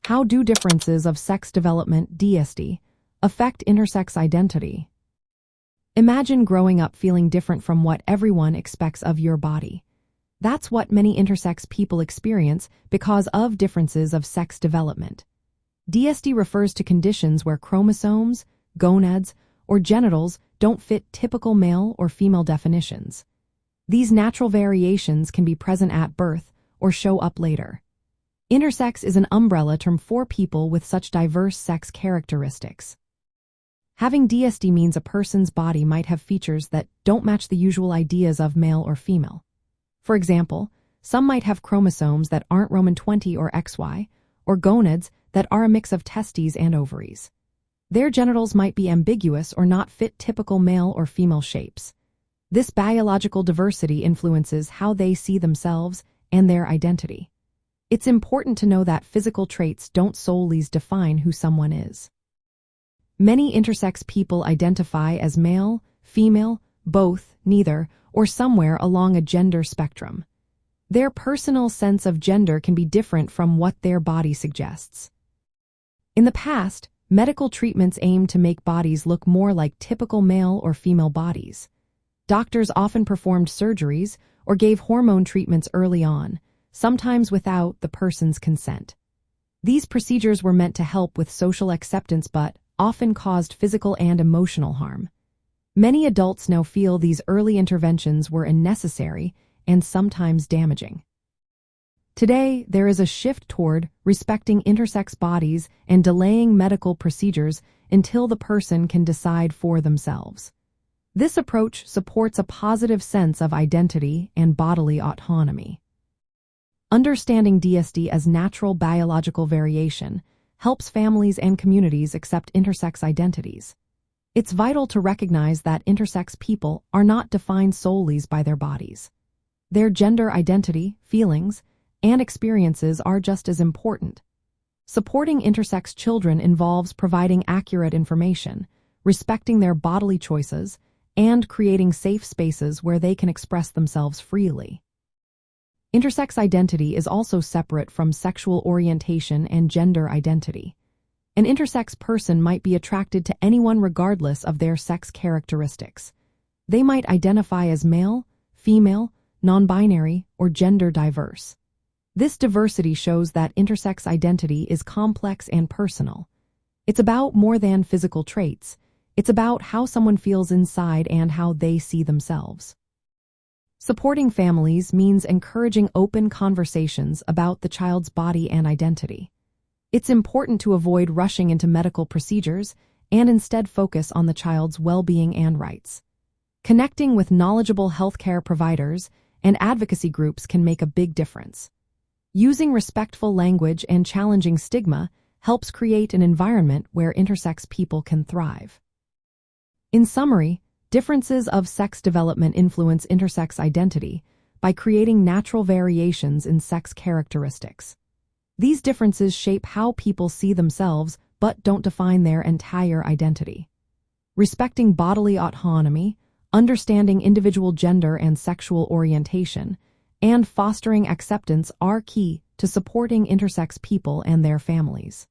How do differences of sex development (DSD) affect intersex identity? Imagine growing up feeling different from what everyone expects of your body. That's what many intersex people experience because of differences of sex development. DSD refers to conditions where chromosomes, gonads, or genitals don't fit typical male or female definitions. These natural variations can be present at birth or show up later. Intersex is an umbrella term for people with such diverse sex characteristics. Having DSD means a person's body might have features that don't match the usual ideas of male or female. For example, some might have chromosomes that aren't Roman 20 or XY, or gonads that are a mix of testes and ovaries. Their genitals might be ambiguous or not fit typical male or female shapes. This biological diversity influences how they see themselves and their identity. It's important to know that physical traits don't solely define who someone is. Many intersex people identify as male, female, both, neither, or somewhere along a gender spectrum. Their personal sense of gender can be different from what their body suggests. In the past, medical treatments aimed to make bodies look more like typical male or female bodies. Doctors often performed surgeries or gave hormone treatments early on, sometimes without the person's consent. These procedures were meant to help with social acceptance but often caused physical and emotional harm. Many adults now feel these early interventions were unnecessary and sometimes damaging. Today, there is a shift toward respecting intersex bodies and delaying medical procedures until the person can decide for themselves. This approach supports a positive sense of identity and bodily autonomy. Understanding DSD as natural biological variation helps families and communities accept intersex identities. It's vital to recognize that intersex people are not defined solely by their bodies. Their gender identity, feelings, and experiences are just as important. Supporting intersex children involves providing accurate information, respecting their bodily choices, and creating safe spaces where they can express themselves freely. Intersex identity is also separate from sexual orientation and gender identity. An intersex person might be attracted to anyone regardless of their sex characteristics. They might identify as male, female, non-binary, or gender diverse. This diversity shows that intersex identity is complex and personal. It's about more than physical traits. It's about how someone feels inside and how they see themselves. Supporting families means encouraging open conversations about the child's body and identity. It's important to avoid rushing into medical procedures and instead focus on the child's well-being and rights. Connecting with knowledgeable healthcare providers and advocacy groups can make a big difference. Using respectful language and challenging stigma helps create an environment where intersex people can thrive. In summary, differences of sex development influence intersex identity by creating natural variations in sex characteristics. These differences shape how people see themselves but don't define their entire identity. Respecting bodily autonomy, understanding individual gender and sexual orientation, and fostering acceptance are key to supporting intersex people and their families.